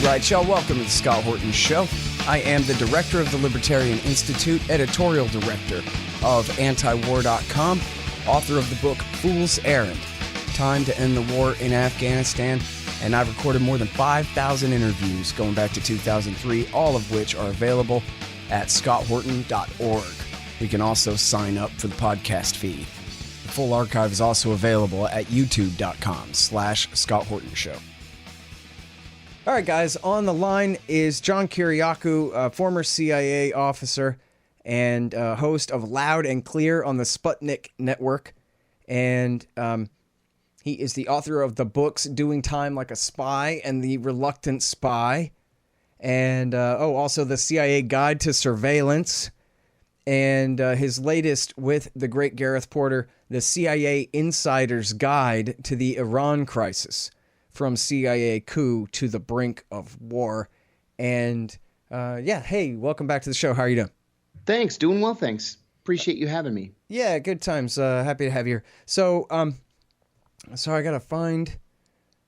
right, y'all, welcome to the Scott Horton Show. I am the director of the Libertarian Institute, editorial director of antiwar.com, author of the book Fool's Errand, Time to End the War in Afghanistan, and I've recorded more than 5,000 interviews going back to 2003, all of which are available at scotthorton.org. You can also sign up for the podcast feed. The full archive is also available at youtube.com/Scott Horton Show. All right, guys, on the line is John Kiriakou, a former CIA officer and host of Loud and Clear on the Sputnik Network. And he is the author of the books Doing Time Like a Spy and The Reluctant Spy. And also the CIA Guide to Surveillance. And his latest with the great Gareth Porter, the CIA Insider's Guide to the Iran Crisis. From CIA coup to the brink of war. And hey, welcome back to the show. How are you doing? Thanks. Doing well, thanks. Appreciate you having me. Yeah, good times. Happy to have you here. So I got to find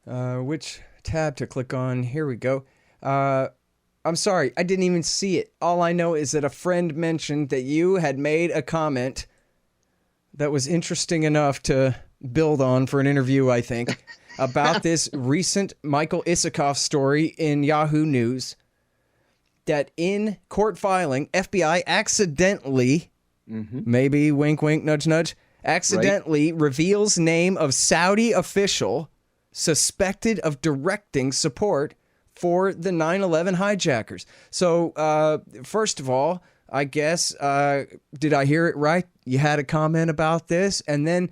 which tab to click on. Here we go. I'm sorry, I didn't even see it. All I know is that a friend mentioned that you had made a comment that was interesting enough to build on for an interview, I think. About this recent Michael Isikoff story in Yahoo News that in court filing, FBI accidentally, maybe wink, wink, nudge, nudge, accidentally reveals name of Saudi official suspected of directing support for the 9/11 hijackers. So, first of all, I guess, did I hear it right? You had a comment about this, and then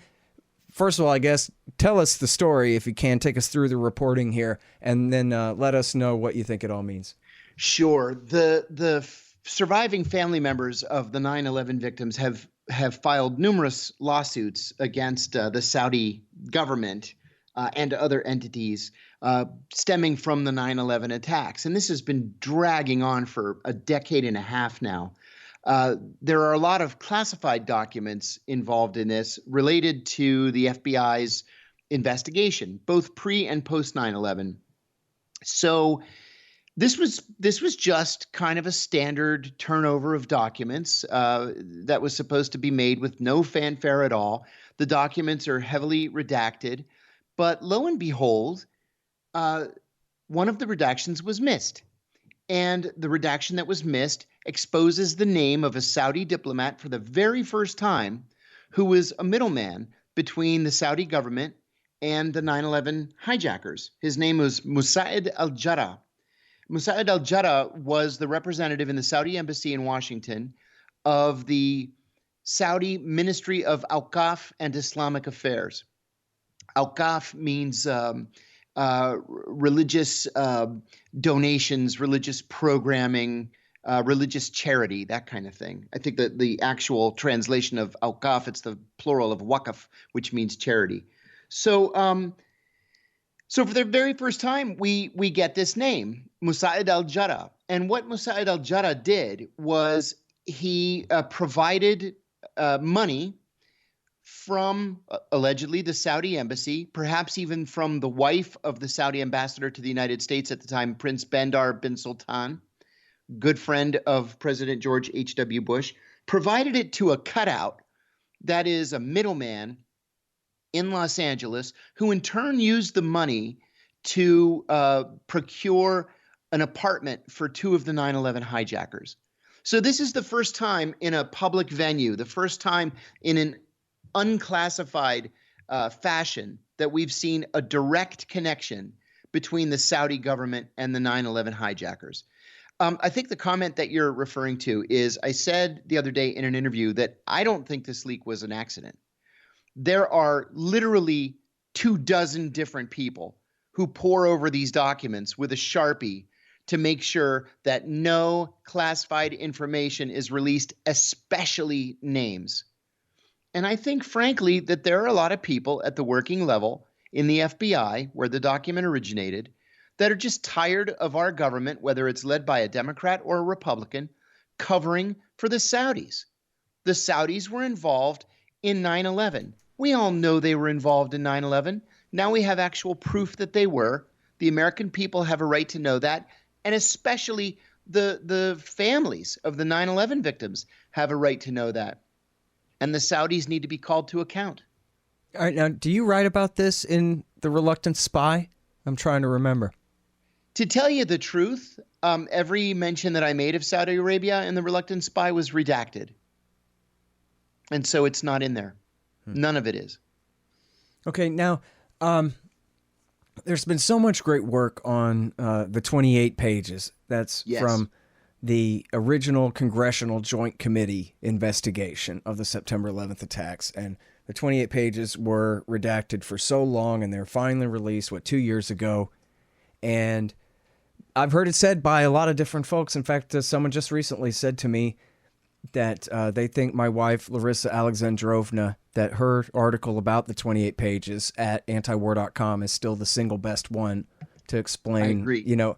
first of all, I guess, tell us the story, if you can. Take us through the reporting here, and then let us know what you think it all means. Sure. The surviving family members of the 9/11 victims have filed numerous lawsuits against the Saudi government and other entities stemming from the 9/11 attacks. And this has been dragging on for a decade and a half now. There are a lot of classified documents involved in this related to the FBI's investigation, both pre and post 9/11. So this was just kind of a standard turnover of documents that was supposed to be made with no fanfare at all. The documents are heavily redacted, but lo and behold, one of the redactions was missed. And the redaction that was missed exposes the name of a Saudi diplomat for the very first time who was a middleman between the Saudi government and the 9/11 hijackers. His name was Musaid al-Jarrah. Musaid al-Jarrah was the representative in the Saudi embassy in Washington of the Saudi Ministry of Awqaf and Islamic Affairs. Awqaf means religious donations, religious programming, religious charity, that kind of thing. I think that the actual translation of awqaf, it's the plural of waqf, which means charity. So for the very first time, we get this name, Musaid al-Jarrah. And what Musaid al-Jarrah did was he provided money from allegedly the Saudi embassy, perhaps even from the wife of the Saudi ambassador to the United States at the time, Prince Bandar bin Sultan, good friend of President George H.W. Bush, provided it to a cutout that is a middleman in Los Angeles, who in turn used the money to procure an apartment for two of the 9/11 hijackers. So this is the first time in a public venue, the first time in an unclassified fashion that we've seen a direct connection between the Saudi government and the 9/11 hijackers. I think the comment that you're referring to is, I said the other day in an interview that I don't think this leak was an accident. There are literally 24 different people who pore over these documents with a Sharpie to make sure that no classified information is released, especially names. And I think, frankly, that there are a lot of people at the working level in the FBI, where the document originated, that are just tired of our government, whether it's led by a Democrat or a Republican, covering for the Saudis. The Saudis were involved in 9/11. We all know they were involved in 9/11. Now we have actual proof that they were. The American people have a right to know that, and especially the families of the 9/11 victims have a right to know that. And the Saudis need to be called to account. All right, now, do you write about this in The Reluctant Spy? I'm trying to remember. To tell you the truth, every mention that I made of Saudi Arabia in The Reluctant Spy was redacted. And so it's not in there. None of it is. Okay, now, there's been so much great work on the 28 pages. That's from the original Congressional Joint Committee investigation of the September 11th attacks. And the 28 pages were redacted for so long, and they're finally released, 2 years ago. And I've heard it said by a lot of different folks. In fact, someone just recently said to me that they think my wife, Larissa Alexandrovna, that her article about the 28 pages at antiwar.com is still the single best one to explain,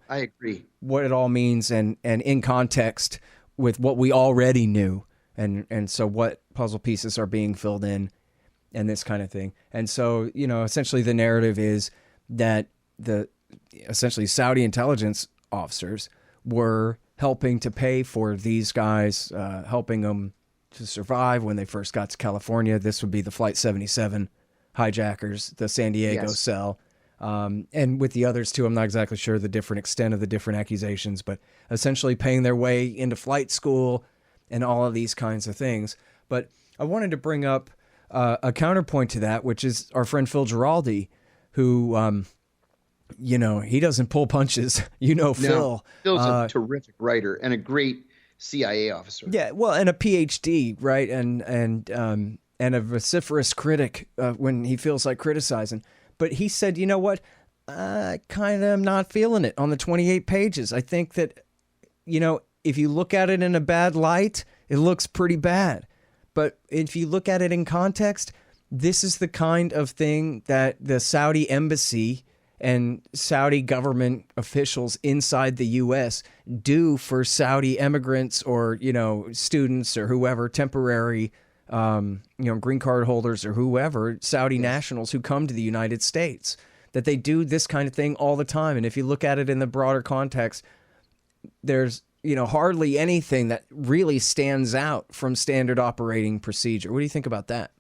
I agree. What it all means and in context with what we already knew. And so what puzzle pieces are being filled in and this kind of thing. And so, essentially the narrative is that essentially Saudi intelligence officers were helping to pay for these guys, helping them to survive when they first got to California. This would be the Flight 77 hijackers, the San Diego cell. And with the others too, I'm not exactly sure the different extent of the different accusations, but essentially paying their way into flight school and all of these kinds of things. But I wanted to bring up a counterpoint to that, which is our friend Phil Giraldi, who, he doesn't pull punches. Phil. Phil's a terrific writer and a great CIA officer. Yeah, well, and a PhD, right? And a vociferous critic when he feels like criticizing. But he said, you know what? I kind of am not feeling it on the 28 pages. I think that, if you look at it in a bad light, it looks pretty bad. But if you look at it in context, this is the kind of thing that the Saudi embassy and Saudi government officials inside the U.S. do for Saudi immigrants or, students or whoever, temporary, green card holders or whoever, Saudi nationals who come to the United States, that they do this kind of thing all the time. And if you look at it in the broader context, there's, hardly anything that really stands out from standard operating procedure. What do you think about that?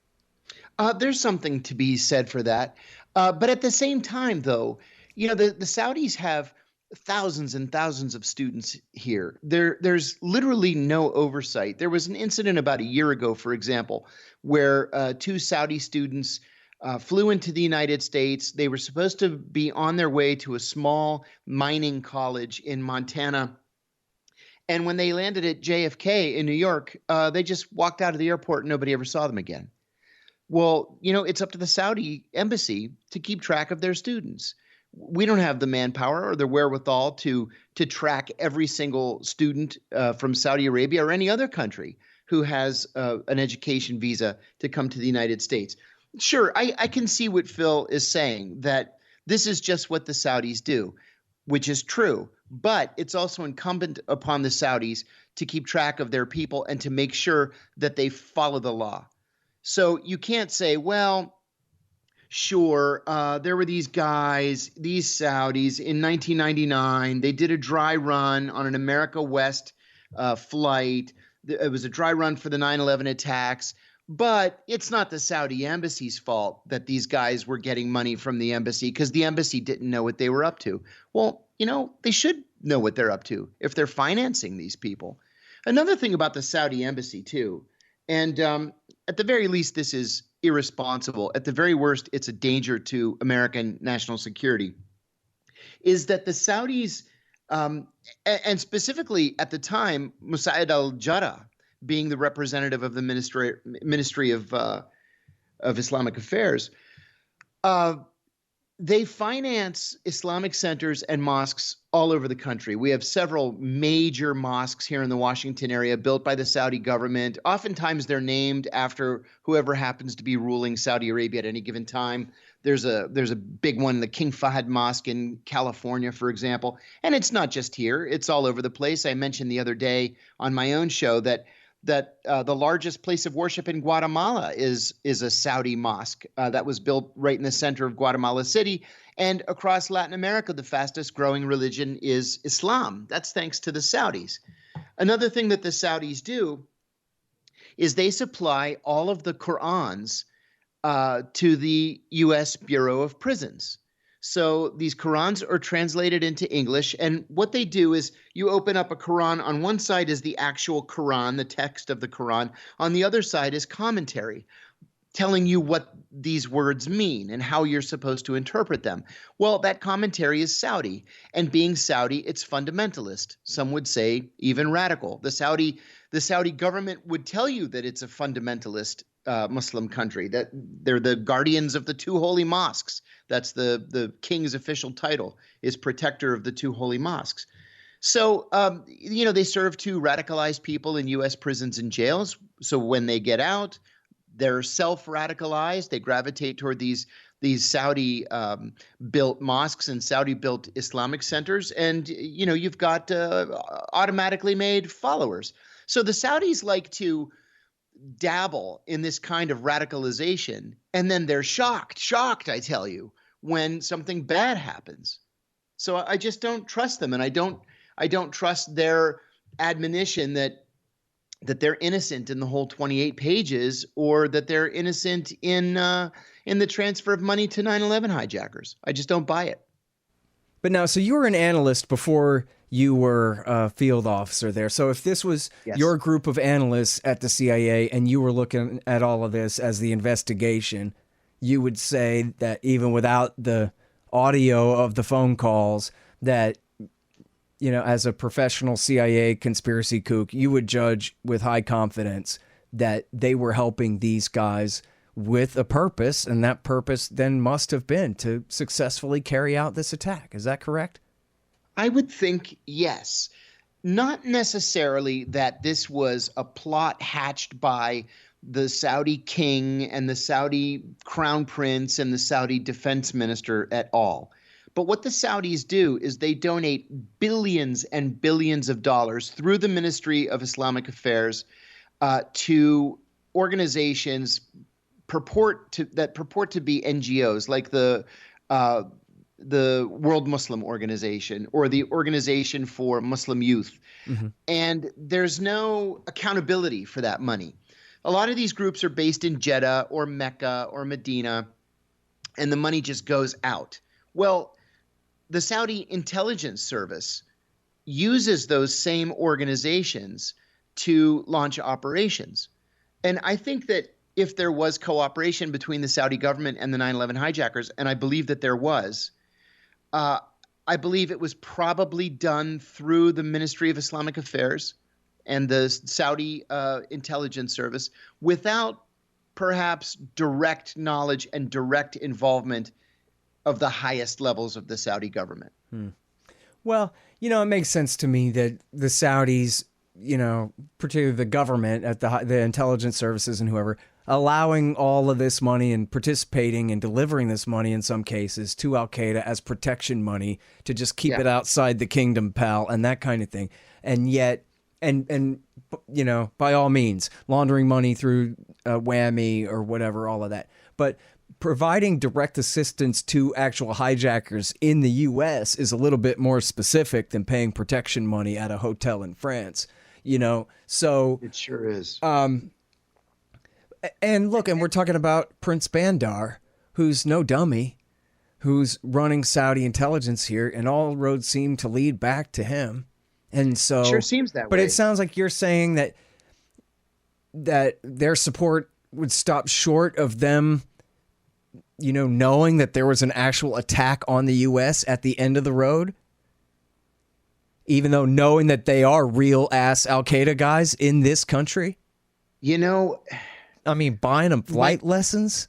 There's something to be said for that. But at the same time, though, the Saudis have thousands and thousands of students here. There's literally no oversight. There was an incident about a year ago, for example, where 2 Saudi students flew into the United States. They were supposed to be on their way to a small mining college in Montana. And when they landed at JFK in New York, they just walked out of the airport and nobody ever saw them again. Well, it's up to the Saudi embassy to keep track of their students. We don't have the manpower or the wherewithal to track every single student from Saudi Arabia or any other country who has an education visa to come to the United States. Sure, I can see what Phil is saying, that this is just what the Saudis do, which is true. But it's also incumbent upon the Saudis to keep track of their people and to make sure that they follow the law. So you can't say, well, sure, there were these guys, these Saudis in 1999. They did a dry run on an America West flight. It was a dry run for the 9/11 attacks. But it's not the Saudi embassy's fault that these guys were getting money from the embassy because the embassy didn't know what they were up to. Well, they should know what they're up to if they're financing these people. Another thing about the Saudi embassy, too, and at the very least, this is irresponsible. At the very worst, it's a danger to American national security, is that the Saudis, and specifically at the time, Mossad al-Jarrah, being the representative of the Ministry of Islamic Affairs, they finance Islamic centers and mosques all over the country. We have several major mosques here in the Washington area built by the Saudi government. Oftentimes they're named after whoever happens to be ruling Saudi Arabia at any given time. There's a big one, the King Fahd Mosque in California, for example. And it's not just here. It's all over the place. I mentioned the other day on my own show that the largest place of worship in Guatemala is a Saudi mosque that was built right in the center of Guatemala City. And across Latin America, the fastest growing religion is Islam. That's thanks to the Saudis. Another thing that the Saudis do is they supply all of the Qurans to the U.S. Bureau of Prisons. So these Qurans are translated into English, and what they do is you open up a Quran. On one side is the actual Quran, the text of the Quran. On the other side is commentary telling you what these words mean and how you're supposed to interpret them. Well, that commentary is Saudi, and being Saudi, it's fundamentalist. Some would say even radical. The Saudi government would tell you that it's a fundamentalist Muslim country, that they're the guardians of the two holy mosques. That's the king's official title, is protector of the two holy mosques. So, they serve to radicalize people in U.S. prisons and jails. So when they get out, they're self-radicalized. They gravitate toward these Saudi built mosques and Saudi built Islamic centers. And, you've got automatically made followers. So the Saudis like to dabble in this kind of radicalization, and then they're shocked, I tell you, when something bad happens. So I just don't trust them, and I don't trust their admonition that they're innocent in the whole 28 pages, or that they're innocent in the transfer of money to 9/11 hijackers. I just don't buy it. But now, so you were an analyst before you were a field officer there. So if this was your group of analysts at the CIA and you were looking at all of this as the investigation, you would say that even without the audio of the phone calls, that, as a professional CIA conspiracy kook, you would judge with high confidence that they were helping these guys with a purpose, and that purpose then must have been to successfully carry out this attack. Is that correct? I would think yes. Not necessarily that this was a plot hatched by the Saudi king and the Saudi crown prince and the Saudi defense minister at all. But what the Saudis do is they donate billions and billions of dollars through the Ministry of Islamic Affairs to organizations that purport to be NGOs, like the World Muslim Organization or the Organization for Muslim Youth. Mm-hmm. And there's no accountability for that money. A lot of these groups are based in Jeddah or Mecca or Medina, and the money just goes out. Well, the Saudi intelligence service uses those same organizations to launch operations. And I think that if there was cooperation between the Saudi government and the 9/11 hijackers, and I believe that there was, I believe it was probably done through the Ministry of Islamic Affairs and the Saudi intelligence service without perhaps direct knowledge and direct involvement of the highest levels of the Saudi government. Well, it makes sense to me that the Saudis, particularly the government at the intelligence services and whoever, allowing all of this money and participating and delivering this money in some cases to Al-Qaeda as protection money to just keep it outside the kingdom, pal, and that kind of thing. And yet, and by all means, laundering money through WAMI or whatever, all of that. But providing direct assistance to actual hijackers in the U.S. is a little bit more specific than paying protection money at a hotel in France, so it sure is. And look, and we're talking about Prince Bandar, who's no dummy, who's running Saudi intelligence here, and all roads seem to lead back to him. And so it sure seems that way. But it sounds like you're saying that their support would stop short of them, knowing that there was an actual attack on the U.S. at the end of the road, even though knowing that they are real ass Al-Qaeda guys in this country. Buying them flight lessons.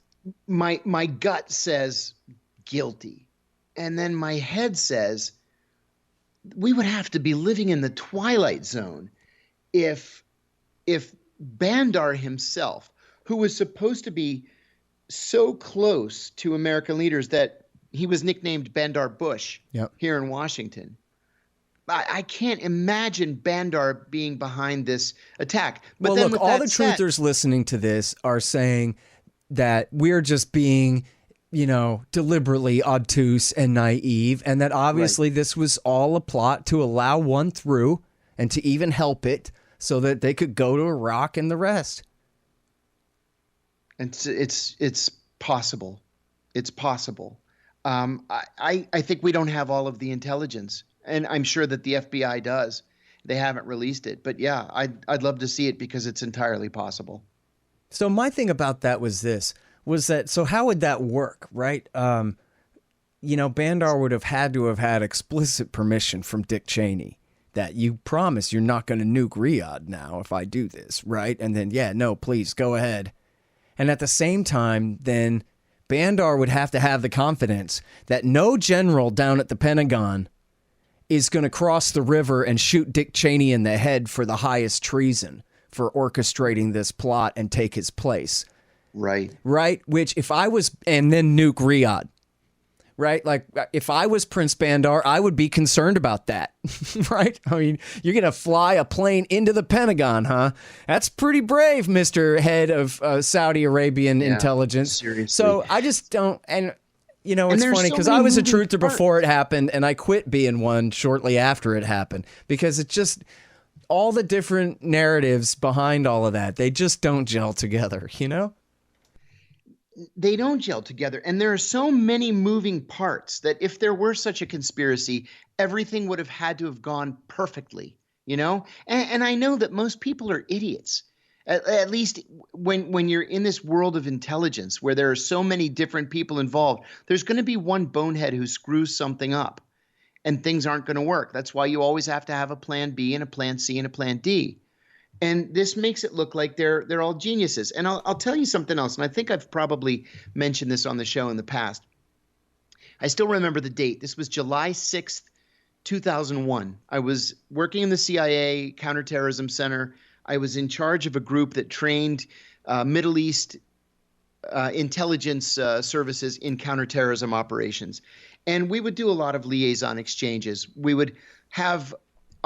My gut says guilty, and then my head says we would have to be living in the Twilight Zone if Bandar himself, who was supposed to be so close to American leaders that he was nicknamed Bandar Bush here in Washington. I can't imagine Bandar being behind this attack. But well, look, all the truthers listening to this are saying that we're just being deliberately obtuse and naive, and that obviously this was all a plot to allow one through and to even help it so that they could go to Iraq and the rest. It's possible. It's possible. I think we don't have all of the intelligence, and I'm sure that the FBI does. They haven't released it, but yeah, I'd love to see it because it's entirely possible. So my thing about that was so how would that work, right? Bandar would have had explicit permission from Dick Cheney that you promise you're not going to nuke Riyadh now if I do this, right? And then, no, please go ahead. And at the same time, then Bandar would have to have the confidence that no general down at the Pentagon is going to cross the river and shoot Dick Cheney in the head for the highest treason for orchestrating this plot and take his place. Right. Which and then nuke Riyadh. Right? Like, if I was Prince Bandar, I would be concerned about that. Right? I mean, you're going to fly a plane into the Pentagon, huh? That's pretty brave, Mr. Head of Saudi Arabian intelligence. Seriously. So I just don't, and it's funny because I was a truther before it happened, and I quit being one shortly after it happened because it's just all the different narratives behind all of that. They just don't gel together, They don't gel together. And there are so many moving parts that if there were such a conspiracy, everything would have had to have gone perfectly, And I know that most people are idiots. At least when you're in this world of intelligence where there are so many different people involved, there's going to be one bonehead who screws something up and things aren't going to work. That's why you always have to have a plan B and a plan C and a plan D. And this makes it look like they're all geniuses. And I'll tell you something else, and I think I've probably mentioned this on the show in the past. I still remember the date. This was July 6th, 2001. I was working in the CIA Counterterrorism Center. I was in charge of a group that trained Middle East intelligence services in counterterrorism operations. And we would do a lot of liaison exchanges. We would have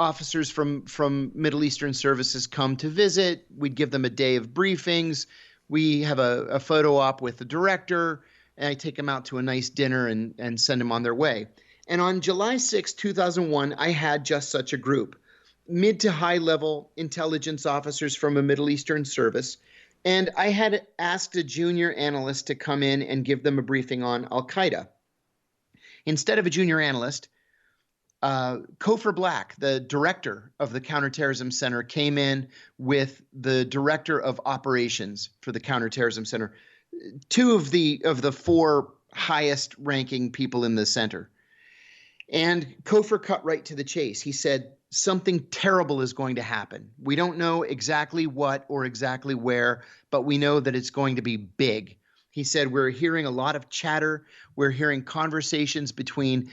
officers from Middle Eastern services come to visit. We'd give them a day of briefings. We have a photo op with the director, and I take them out to a nice dinner and send them on their way. And on July 6, 2001, I had just such a group, mid to high level intelligence officers from a Middle Eastern service. And I had asked a junior analyst to come in and give them a briefing on Al-Qaeda. Instead of a junior analyst, Kofor Black, the director of the Counterterrorism Center, came in with the director of operations for the Counterterrorism Center, two of the four highest ranking people in the center. And Kofor cut right to the chase. He said, something terrible is going to happen. We don't know exactly what or exactly where, but we know that it's going to be big. He said, we're hearing a lot of chatter. We're hearing conversations between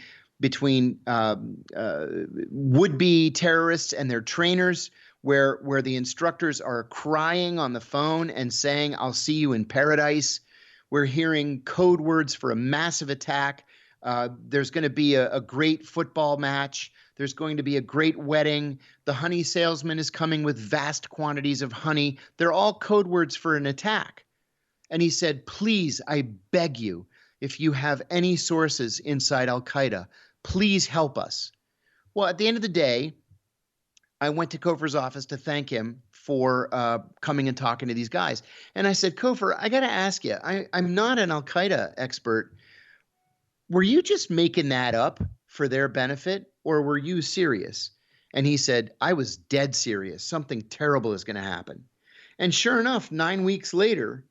would-be terrorists and their trainers, where the instructors are crying on the phone and saying, I'll see you in paradise. We're hearing code words for a massive attack. There's going to be a great football match. There's going to be a great wedding. The honey salesman is coming with vast quantities of honey. They're all code words for an attack. And he said, please, I beg you, if you have any sources inside Al-Qaeda, please help us. Well, at the end of the day, I went to Kofor's office to thank him for coming and talking to these guys. And I said, Kofor, I got to ask you, I'm not an Al-Qaeda expert. Were you just making that up for their benefit, or were you serious? And he said, I was dead serious. Something terrible is going to happen. And sure enough, 9 weeks later,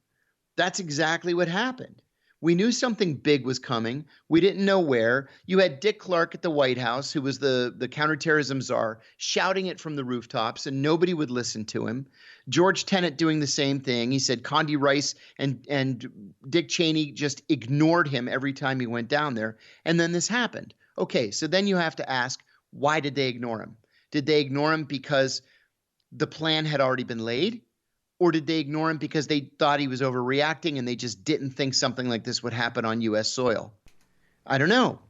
that's exactly what happened. We knew something big was coming. We didn't know where. You had Dick Clark at the White House, who was the counterterrorism czar, shouting it from the rooftops, and nobody would listen to him. George Tenet doing the same thing. He said Condi Rice and Dick Cheney just ignored him every time he went down there. And then this happened. Okay, so then you have to ask, why did they ignore him? Did they ignore him because the plan had already been laid? Or did they ignore him because they thought he was overreacting and they just didn't think something like this would happen on U.S. soil? I don't know.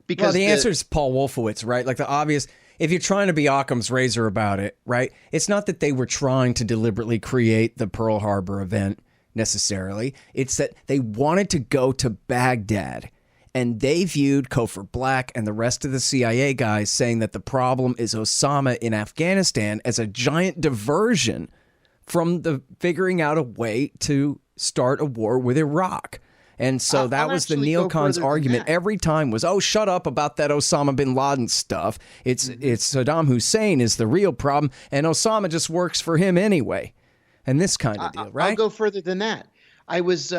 Because well, the answer is Paul Wolfowitz, right? Like the obvious, if you're trying to be Occam's razor about it, right? It's not that they were trying to deliberately create the Pearl Harbor event. necessarily. It's that they wanted to go to Baghdad. And they viewed Cofer Black and the rest of the CIA guys saying that the problem is Osama in Afghanistan as a giant diversion from the figuring out a way to start a war with Iraq. And so that was the neocons' argument every time was, oh, shut up about that Osama bin Laden stuff. It's Saddam Hussein is the real problem, and Osama just works for him anyway. And this kind of deal, right? I'll go further than that. I was...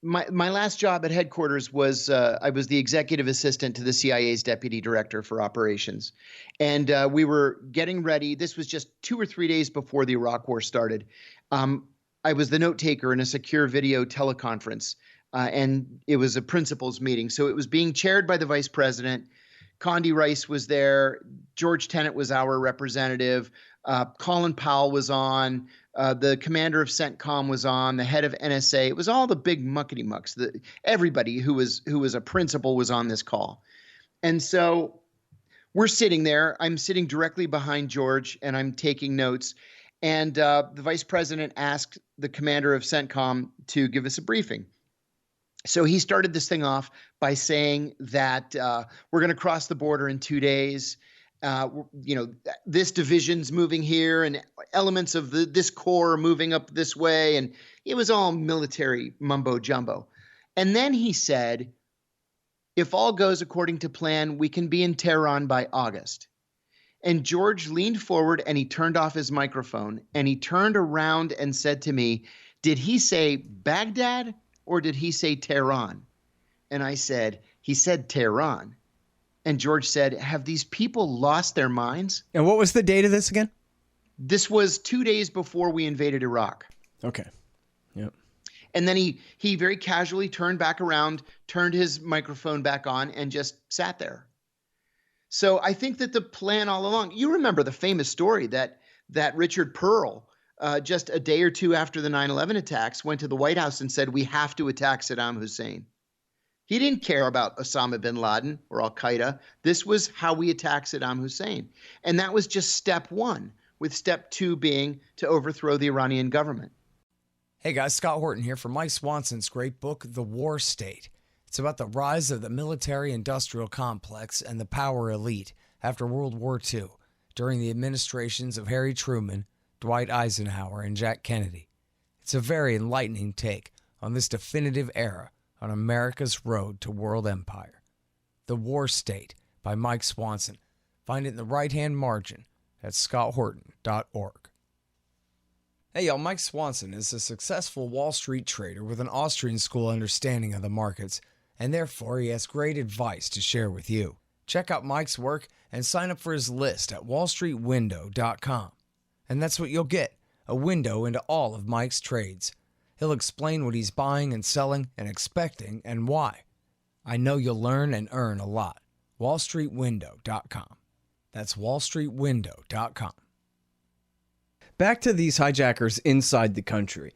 My last job at headquarters was I was the executive assistant to the CIA's deputy director for operations. And we were getting ready. This was just 2 or 3 days before the Iraq war started. I was the note taker in a secure video teleconference, and it was a principals meeting. So it was being chaired by the vice president. Condi Rice was there. George Tenet was our representative. Colin Powell was on. The commander of CENTCOM was on. The head of NSA. It was all the big muckety mucks. Everybody who was a principal was on this call. And so we're sitting there. I'm sitting directly behind George, and I'm taking notes. And the vice president asked the commander of CENTCOM to give us a briefing. So he started this thing off by saying that we're going to cross the border in 2 days. This division's moving here and elements of this corps are moving up this way. And it was all military mumbo jumbo. And then he said, if all goes according to plan, we can be in Tehran by August. And George leaned forward and he turned off his microphone and he turned around and said to me, did he say Baghdad or did he say Tehran? And I said, he said Tehran. And George said, have these people lost their minds? And what was the date of this again? This was 2 days before we invaded Iraq. Okay. Yep. And then he very casually turned back around, turned his microphone back on, and just sat there. So I think that the plan all along, you remember the famous story that Richard Pearl, just a day or two after the 9/11 attacks, went to the White House and said, we have to attack Saddam Hussein. He didn't care about Osama bin Laden or Al-Qaeda. This was how we attack Saddam Hussein. And that was just step one, with step two being to overthrow the Iranian government. Hey guys, Scott Horton here for Mike Swanson's great book, The War State. It's about the rise of the military-industrial complex and the power elite after World War II, during the administrations of Harry Truman, Dwight Eisenhower, and Jack Kennedy. It's a very enlightening take on this definitive era on America's road to world empire. The War State by Mike Swanson. Find it in the right-hand margin at scotthorton.org. Hey y'all, Mike Swanson is a successful Wall Street trader with an Austrian school understanding of the markets, and therefore he has great advice to share with you. Check out Mike's work and sign up for his list at wallstreetwindow.com. And that's what you'll get, a window into all of Mike's trades. He'll explain what he's buying and selling and expecting and why. I know you'll learn and earn a lot. wallstreetwindow.com. That's wallstreetwindow.com. Back to these hijackers inside the country.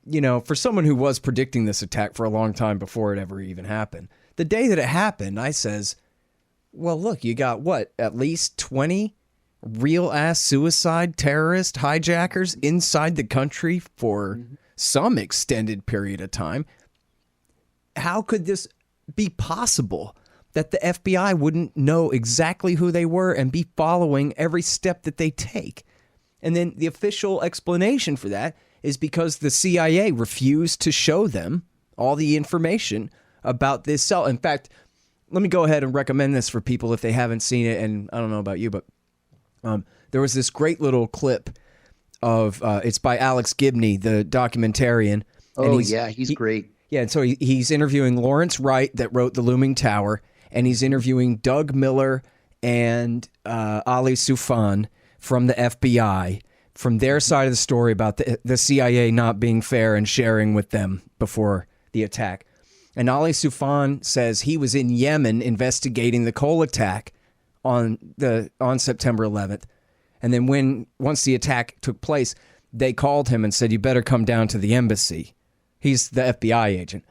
You know, for someone who was predicting this attack for a long time before it ever even happened, the day that it happened, I says, well, look, you got what, at least 20 real-ass suicide terrorist hijackers inside the country for some extended period of time. How could this be possible that the FBI wouldn't know exactly who they were and be following every step that they take? And then the official explanation for that is because the CIA refused to show them all the information about this cell. In fact, let me go ahead and recommend this for people if they haven't seen it. And I don't know about you, but there was this great little clip of, it's by Alex Gibney, the documentarian. Oh, yeah, he's great. Yeah, and so he's interviewing Lawrence Wright that wrote The Looming Tower, and he's interviewing Doug Miller and Ali Soufan from the FBI, from their side of the story about the CIA not being fair and sharing with them before the attack. And Ali Soufan says he was in Yemen investigating the coal attack on September 11th. And then once the attack took place, they called him and said, you better come down to the embassy. He's the FBI agent.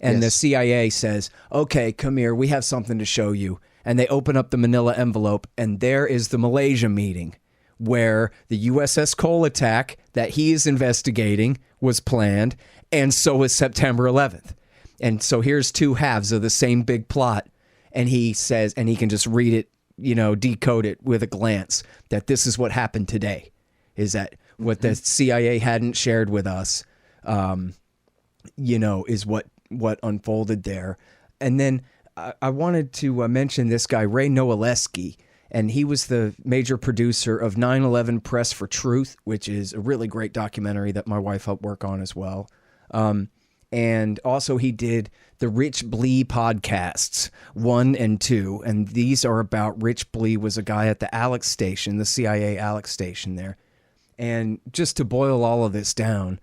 And Yes. the CIA says, okay, come here. We have something to show you. And they open up the manila envelope, and there is the Malaysia meeting where the USS Cole attack that he is investigating was planned, and so was September 11th. And so here's two halves of the same big plot, and he says, and he can just read it, decode it with a glance, that this is what happened today, is that what the CIA hadn't shared with us, is what unfolded there. And then I wanted to mention this guy, Ray Nowaleski, and he was the major producer of 9/11 Press for Truth, which is a really great documentary that my wife helped work on as well. And also he did the Rich Blee podcasts 1 and 2. And these are about Rich Blee was a guy at the Alex station, the CIA Alex station there. And just to boil all of this down,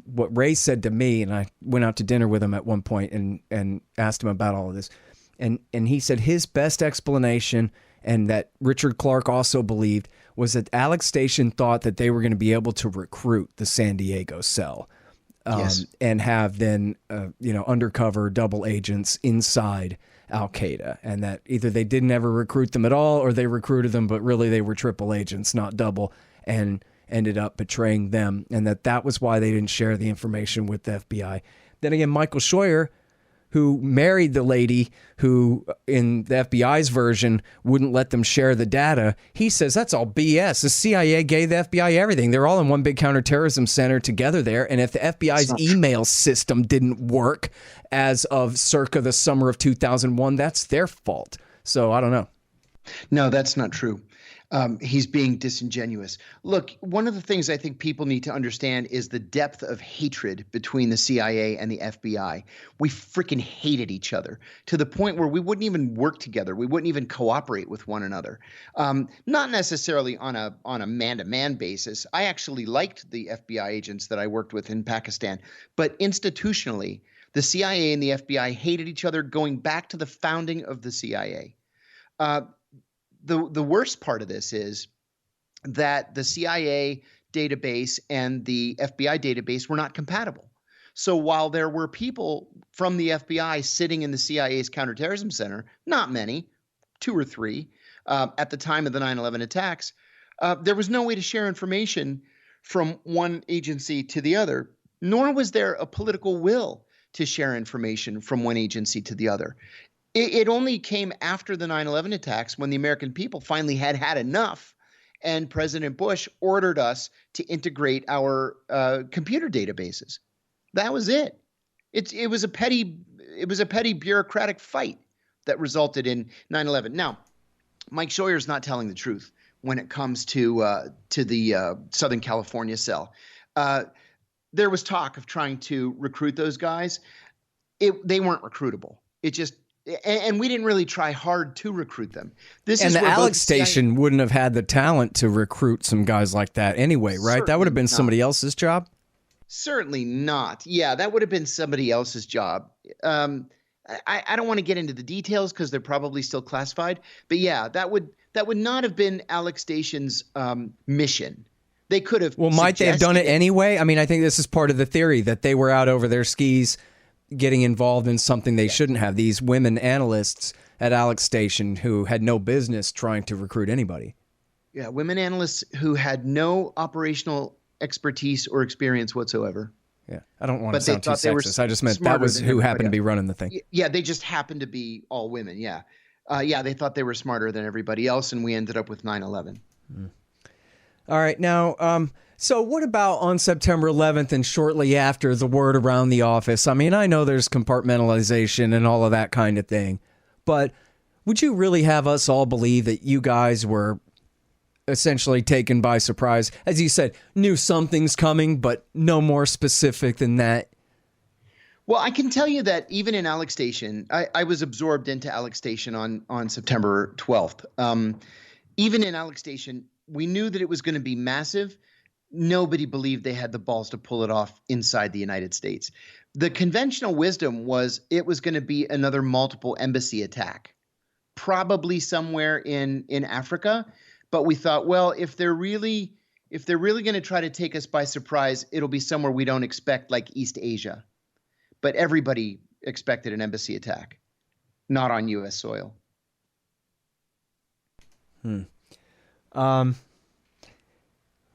what Ray said to me, and I went out to dinner with him at one point and asked him about all of this. And he said his best explanation, and that Richard Clark also believed, was that Alex Station thought that they were going to be able to recruit the San Diego cell. Yes. And have then, undercover double agents inside Al-Qaeda, and that either they didn't ever recruit them at all, or they recruited them, but really they were triple agents, not double, and ended up betraying them, and that was why they didn't share the information with the FBI. Then again, Michael Scheuer, who married the lady who, in the FBI's version, wouldn't let them share the data, he says that's all BS. The CIA gave the FBI everything. They're all in one big counterterrorism center together there, and if the FBI's email system didn't work as of circa the summer of 2001, that's their fault. So I don't know. No, that's not true. He's being disingenuous. Look, one of the things I think people need to understand is the depth of hatred between the CIA and the FBI. We freaking hated each other to the point where we wouldn't even work together. We wouldn't even cooperate with one another. Not necessarily on a man-to-man basis. I actually liked the FBI agents that I worked with in Pakistan, but institutionally, the CIA and the FBI hated each other going back to the founding of the CIA. The worst part of this is that the CIA database and the FBI database were not compatible. So while there were people from the FBI sitting in the CIA's counterterrorism center, not many, 2 or 3, at the time of the 9/11 attacks, there was no way to share information from one agency to the other, nor was there a political will to share information from one agency to the other. It only came after the 9/11 attacks when the American people finally had enough, and President Bush ordered us to integrate our computer databases. That was it. It was a petty bureaucratic fight that resulted in 9/11. Now, Mike Scheuer's not telling the truth when it comes to the Southern California cell. There was talk of trying to recruit those guys. They weren't recruitable. And we didn't really try hard to recruit them. The Alex station wouldn't have had the talent to recruit some guys like that anyway, right? Certainly that would have been somebody else's job? Certainly not. Yeah, that would have been somebody else's job. I don't want to get into the details because they're probably still classified. But yeah, that would not have been Alex Station's mission. They could have. Well, might they have done it anyway? I mean, I think this is part of the theory that they were out over their skis getting involved in something they shouldn't have. These women analysts at Alex Station who had no business trying to recruit anybody. Yeah, women analysts who had no operational expertise or experience whatsoever. Yeah, I don't want to sound too sexist. I just meant that was who happened to be running the thing. Yeah, they just happened to be all women, yeah. They thought they were smarter than everybody else, and we ended up with 9/11. All right, now, so what about on September 11th and shortly after, the word around the office? I mean, I know there's compartmentalization and all of that kind of thing, but would you really have us all believe that you guys were essentially taken by surprise? As you said, knew something's coming, but no more specific than that. Well, I can tell you that even in Alex Station, I was absorbed into Alex Station on September 12th. Even in Alex Station, we knew that it was going to be massive. Nobody believed they had the balls to pull it off inside the United States. The conventional wisdom was it was going to be another multiple embassy attack, probably somewhere in Africa. But we thought, well, if they're really going to try to take us by surprise, it'll be somewhere we don't expect, like East Asia. But everybody expected an embassy attack, not on U.S. soil.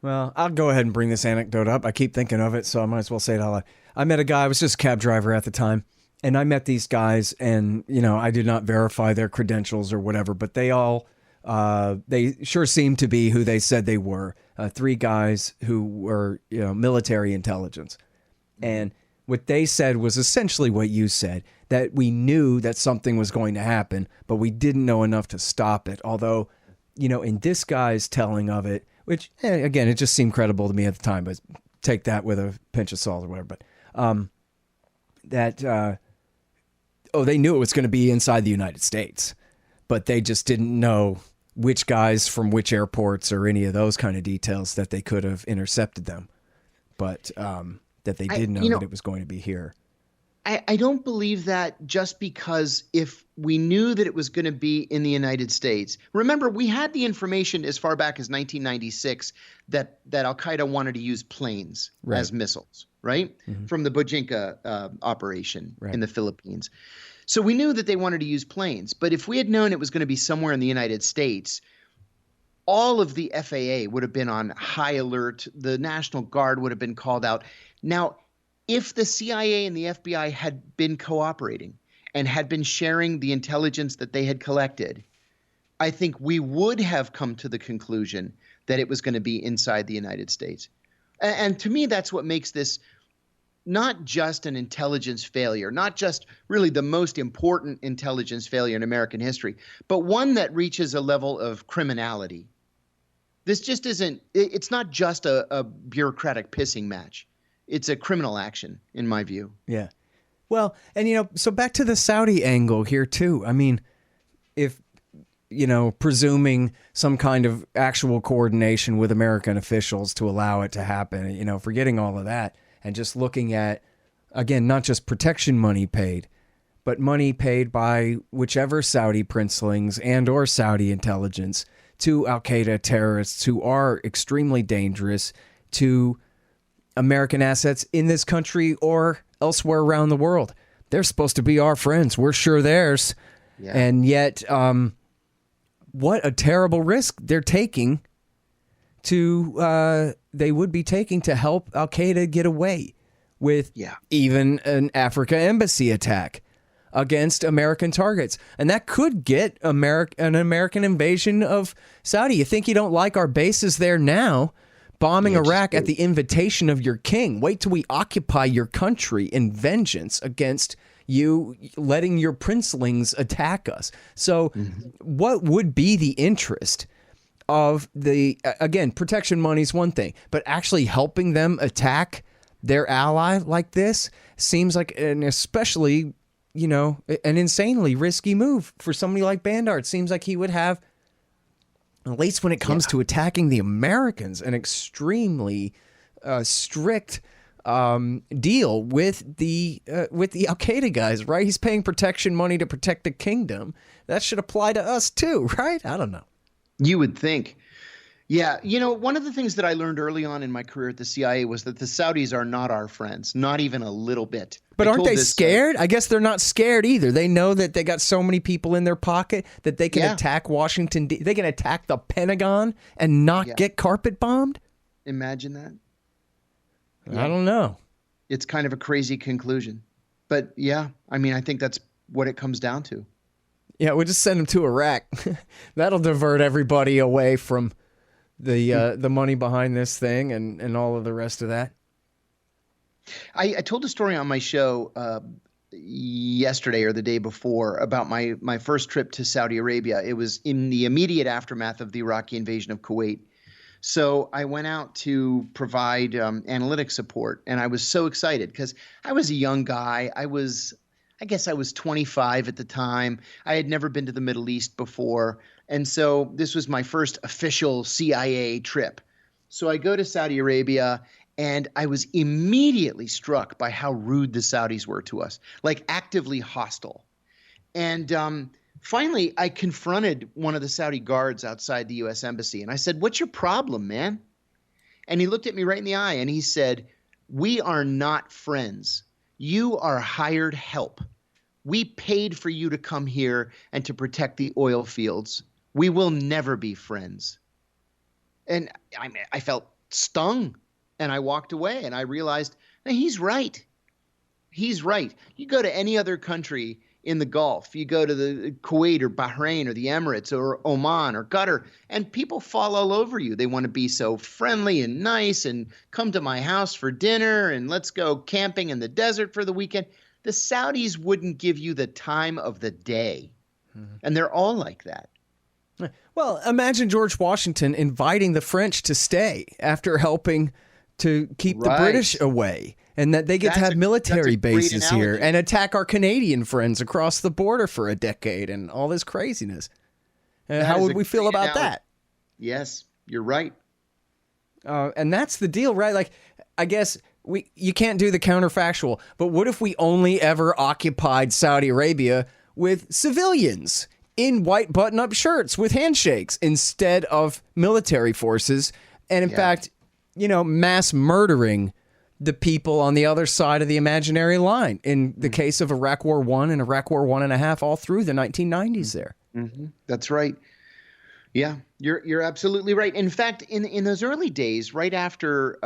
Well, I'll go ahead and bring this anecdote up. I keep thinking of it, so I might as well say it out loud. I met a guy, I was just a cab driver at the time, and I met these guys, and, I did not verify their credentials or whatever, but they all, they sure seemed to be who they said they were. 3 guys who were, military intelligence. And what they said was essentially what you said, that we knew that something was going to happen, but we didn't know enough to stop it. Although, in this guy's telling of it, which, again, it just seemed credible to me at the time, but take that with a pinch of salt or whatever. But they knew it was going to be inside the United States, but they just didn't know which guys from which airports or any of those kind of details that they could have intercepted them. But that they did know that it was going to be here. I don't believe that just because if we knew that it was going to be in the United States. Remember, we had the information as far back as 1996 that al-Qaeda wanted to use planes as missiles, right? Mm-hmm. From the Bojinka operation in the Philippines. So we knew that they wanted to use planes. But if we had known it was going to be somewhere in the United States, all of the FAA would have been on high alert. The National Guard would have been called out. Now, if the CIA and the FBI had been cooperating and had been sharing the intelligence that they had collected, I think we would have come to the conclusion that it was going to be inside the United States. And to me, that's what makes this not just an intelligence failure, not just really the most important intelligence failure in American history, but one that reaches a level of criminality. This just isn't – it's not just a bureaucratic pissing match. It's a criminal action, in my view. Yeah. Well, and, so back to the Saudi angle here, too. I mean, if, presuming some kind of actual coordination with American officials to allow it to happen, forgetting all of that and just looking at, again, not just protection money paid, but money paid by whichever Saudi princelings and or Saudi intelligence to al-Qaeda terrorists who are extremely dangerous to American assets in this country or elsewhere around the world. They're supposed to be our friends. We're sure theirs. Yeah. And yet, what a terrible risk they're taking they would be taking to help al-Qaeda get away with even an Africa embassy attack against American targets. And that could get an American invasion of Saudi. You think you don't like our bases there now? Bombing Iraq at the invitation of your king. Wait till we occupy your country in vengeance against you letting your princelings attack us. So what would be the interest of again, protection money is one thing, but actually helping them attack their ally like this seems like an especially, an insanely risky move for somebody like Bandar. It seems like he would have, at least when it comes to attacking the Americans, an extremely strict deal with the al-Qaeda guys, right? He's paying protection money to protect the kingdom. That should apply to us too, right? I don't know. You would think. Yeah. One of the things that I learned early on in my career at the CIA was that the Saudis are not our friends, not even a little bit. But aren't they scared? I guess they're not scared either. They know that they got so many people in their pocket that they can attack Washington. They can attack the Pentagon and not get carpet bombed. Imagine that. Yeah. I don't know. It's kind of a crazy conclusion. But I think that's what it comes down to. Yeah, we'll just send them to Iraq. That'll divert everybody away from the money behind this thing and all of the rest of that. I told a story on my show yesterday or the day before about my first trip to Saudi Arabia. It was in the immediate aftermath of the Iraqi invasion of Kuwait. So I went out to provide analytic support, and I was so excited because I was a young guy. I guess I was 25 at the time. I had never been to the Middle East before. And so this was my first official CIA trip. So I go to Saudi Arabia, and I was immediately struck by how rude the Saudis were to us, like actively hostile. And finally, I confronted one of the Saudi guards outside the U.S. Embassy, and I said, "What's your problem, man?" And he looked at me right in the eye, and he said, "We are not friends. You are hired help. We paid for you to come here and to protect the oil fields. We will never be friends." And I felt stung, and I walked away, and I realized, hey, he's right. He's right. You go to any other country in the Gulf, you go to the Kuwait or Bahrain or the Emirates or Oman or Qatar, and people fall all over you. They want to be so friendly and nice and come to my house for dinner and let's go camping in the desert for the weekend. The Saudis wouldn't give you the time of the day. And they're all like that. Well, imagine George Washington inviting the French to stay after helping to keep the British away, and that they get to have military bases here and attack our Canadian friends across the border for a decade and all this craziness. How would we feel about that? Yes, you're right. And that's the deal, right? Like, I guess you can't do the counterfactual, but what if we only ever occupied Saudi Arabia with civilians in white button-up shirts with handshakes instead of military forces, and in fact, mass murdering the people on the other side of the imaginary line in the case of Iraq War I and Iraq War 1.5 all through the 1990s there. Mm-hmm. That's right. Yeah, you're absolutely right. In fact, in those early days, right after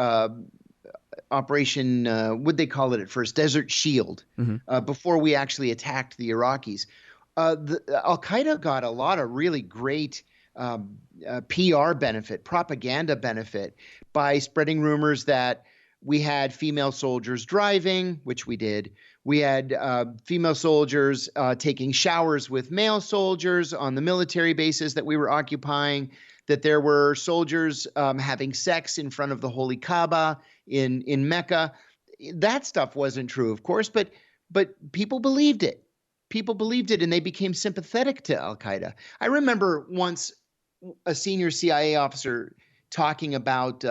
Operation, what'd they call it at first? Desert Shield, before we actually attacked the Iraqis, Al-Qaeda got a lot of really great PR benefit, propaganda benefit by spreading rumors that we had female soldiers driving, which we did. We had female soldiers taking showers with male soldiers on the military bases that we were occupying, that there were soldiers having sex in front of the Holy Kaaba in Mecca. That stuff wasn't true, of course, but people believed it. People believed it, and they became sympathetic to Al-Qaeda. I remember once a senior CIA officer talking about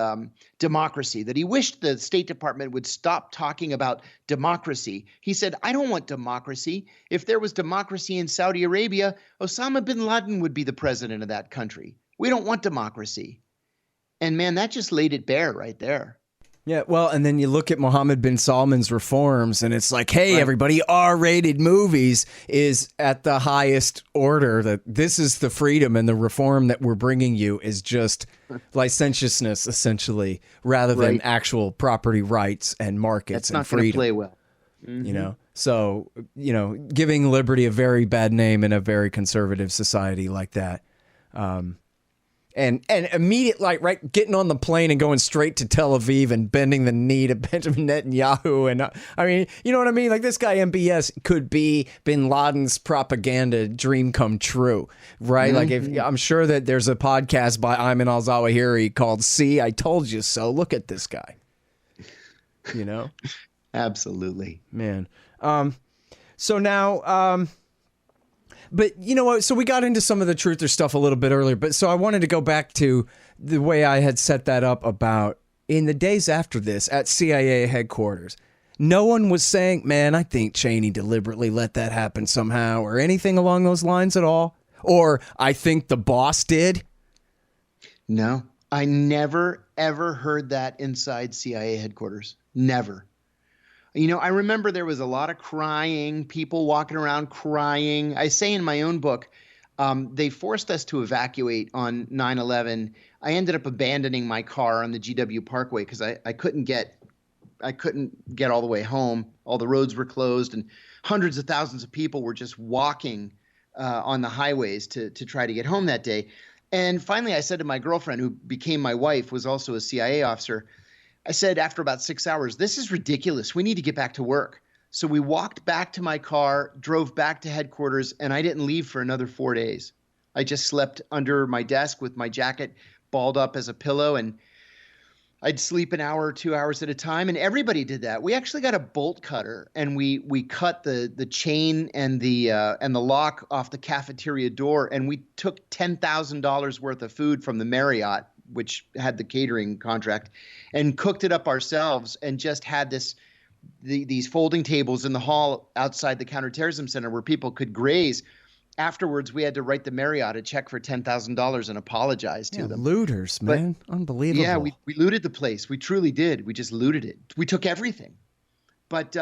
democracy, that he wished the State Department would stop talking about democracy. He said, I don't want democracy. If there was democracy in Saudi Arabia, Osama bin Laden would be the president of that country. We don't want democracy. And man, that just laid it bare right there. Yeah, well, and then you look at Mohammed bin Salman's reforms, and it's like, hey, everybody, R-rated movies is at the highest order. That this is the freedom, and the reform that we're bringing you is just licentiousness, essentially, rather than actual property rights and markets and freedom. That's not going to play well. Mm-hmm. So, giving liberty a very bad name in a very conservative society like that. And immediately, getting on the plane and going straight to Tel Aviv and bending the knee to Benjamin Netanyahu. And I mean, you know what I mean? Like, this guy, MBS, could be bin Laden's propaganda dream come true, right? Mm-hmm. Like, I'm sure that there's a podcast by Ayman al-Zawahiri called See, I Told You So. Look at this guy, Absolutely. Man. So now... But you know what? So we got into some of the truther stuff a little bit earlier. But so I wanted to go back to the way I had set that up about in the days after this at CIA headquarters. No one was saying, man, I think Cheney deliberately let that happen somehow or anything along those lines at all. Or I think the boss did. No, I never, ever heard that inside CIA headquarters. Never. I remember there was a lot of crying, people walking around crying. I say in my own book, they forced us to evacuate on 9/11. I ended up abandoning my car on the GW Parkway because I couldn't get all the way home. All the roads were closed, and hundreds of thousands of people were just walking on the highways to try to get home that day. And finally, I said to my girlfriend, who became my wife, was also a CIA officer, I said, after about 6 hours, this is ridiculous. We need to get back to work. So we walked back to my car, drove back to headquarters, and I didn't leave for another 4 days. I just slept under my desk with my jacket balled up as a pillow, and I'd sleep an hour or 2 hours at a time. And everybody did that. We actually got a bolt cutter, and we cut the chain and the lock off the cafeteria door, and we took $10,000 worth of food from the Marriott, which had the catering contract, and cooked it up ourselves and just had these folding tables in the hall outside the counterterrorism center where people could graze. Afterwards, we had to write the Marriott a check for $10,000 and apologize to them. Looters, man. Unbelievable. Yeah, we looted the place. We truly did. We just looted it. We took everything. But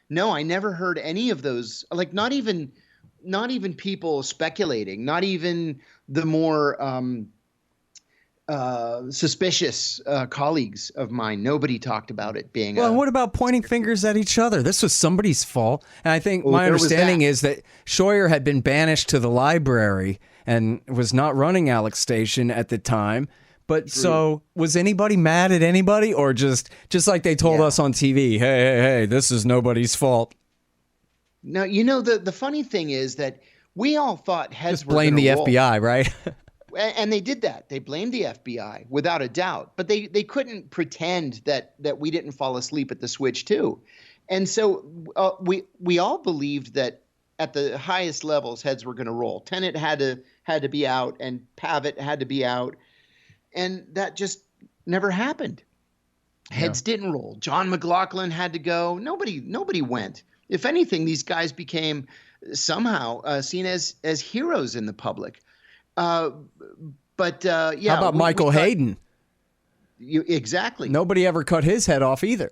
no, I never heard any of those, like not even people speculating, not even the more suspicious colleagues of mine. Nobody talked about it being. Well, and what about pointing fingers at each other? This was somebody's fault. And I think my there was understanding that. is that Scheuer had been banished to the library and was not running Alex Station at the time. But so was anybody mad at anybody, or just like they told us on TV, hey, this is nobody's fault? No, the funny thing is that we all thought heads Just were blame the gonna roll. FBI, right? And they did that. They blamed the FBI without a doubt, but they couldn't pretend that we didn't fall asleep at the switch too. And so we all believed that at the highest levels, heads were going to roll. Tenet had to be out, and Pavitt had to be out, and that just never happened. Heads didn't roll. John McLaughlin had to go. Nobody went. If anything, these guys became somehow seen as heroes in the public. How about Michael Hayden? Exactly. Nobody ever cut his head off either.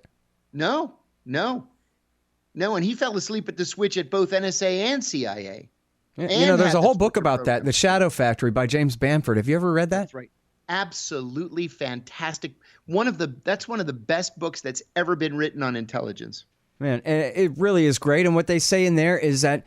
No. And he fell asleep at the switch at both NSA and CIA. There's a whole book about that, The Shadow Factory by James Bamford. Have you ever read that? That's right. Absolutely fantastic. That's one of the best books that's ever been written on intelligence. Man, and it really is great. And what they say in there is that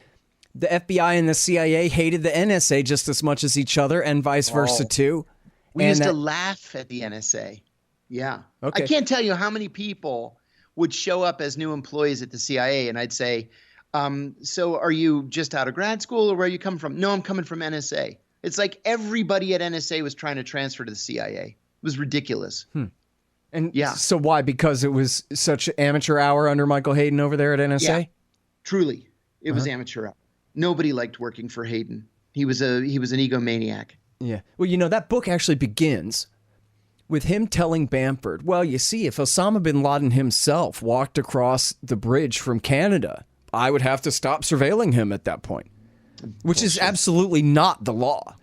the FBI and the CIA hated the NSA just as much as each other, and vice versa too. We used to laugh at the NSA. Yeah. Okay. I can't tell you how many people would show up as new employees at the CIA, and I'd say, so are you just out of grad school, or where you come from? No, I'm coming from NSA. It's like everybody at NSA was trying to transfer to the CIA. It was ridiculous. And so why? Because it was such amateur hour under Michael Hayden over there at NSA? Yeah, truly. It was amateur hour. Nobody liked working for Hayden. He was an egomaniac. Yeah. Well, that book actually begins with him telling Bamford, well, you see, if Osama bin Laden himself walked across the bridge from Canada, I would have to stop surveilling him at that point, which is absolutely not the law.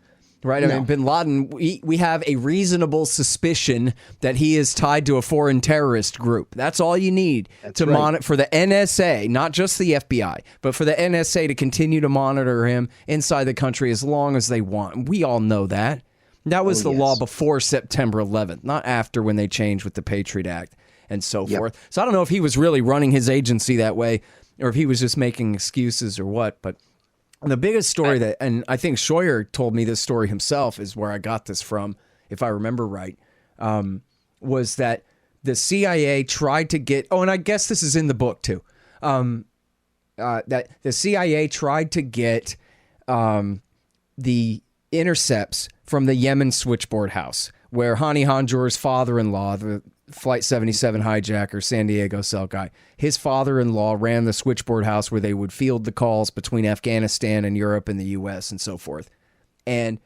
Right? I mean, bin Laden, we have a reasonable suspicion that he is tied to a foreign terrorist group. That's all you need to monitor for the NSA, not just the FBI, but for the NSA to continue to monitor him inside the country as long as they want. We all know that. That was the law before September 11th, not after, when they changed with the Patriot Act and so forth. So I don't know if he was really running his agency that way, or if he was just making excuses or what, but the biggest story and I think Scheuer told me this story himself, is where I got this from, if I remember right, was that the CIA tried to get, and I guess this is in the book too, that the CIA tried to get the intercepts from the Yemen switchboard house, where Hani Hanjour's father-in-law, the Flight 77 hijacker, San Diego cell guy, his father-in-law ran the switchboard house where they would field the calls between Afghanistan and Europe and the U.S. and so forth. And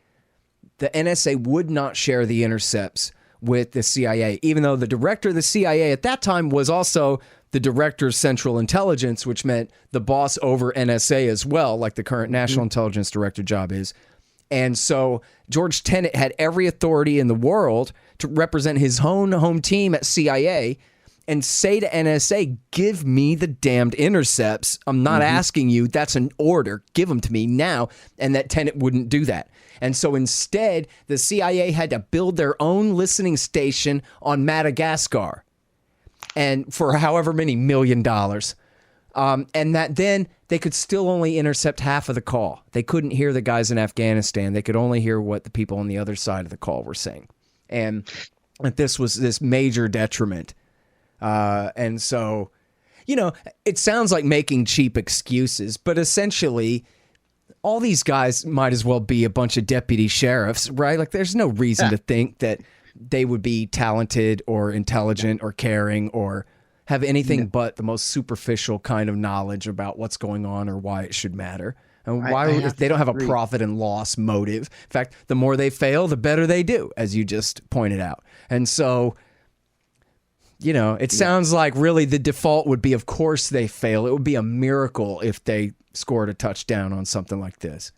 the NSA would not share the intercepts with the CIA, even though the director of the CIA at that time was also the director of Central Intelligence, which meant the boss over NSA as well, like the current National Intelligence Director job is. And so George Tenet had every authority in the world to represent his own home team at CIA and say to NSA, give me the damned intercepts. I'm not asking you. That's an order. Give them to me now. And that Tenet wouldn't do that. And so instead, the CIA had to build their own listening station on Madagascar, and for however many $1 million. And that then they could still only intercept half of the call. They couldn't hear the guys in Afghanistan. They could only hear what the people on the other side of the call were saying. And that this was this major detriment. And so, it sounds like making cheap excuses, but essentially all these guys might as well be a bunch of deputy sheriffs, right? Like, there's no reason to think that they would be talented or intelligent or caring or have anything but the most superficial kind of knowledge about what's going on or why it should matter. And if they don't have a profit and loss motive. In fact, the more they fail, the better they do, as you just pointed out. And so, it sounds like really the default would be, of course they fail. It would be a miracle if they scored a touchdown on something like this.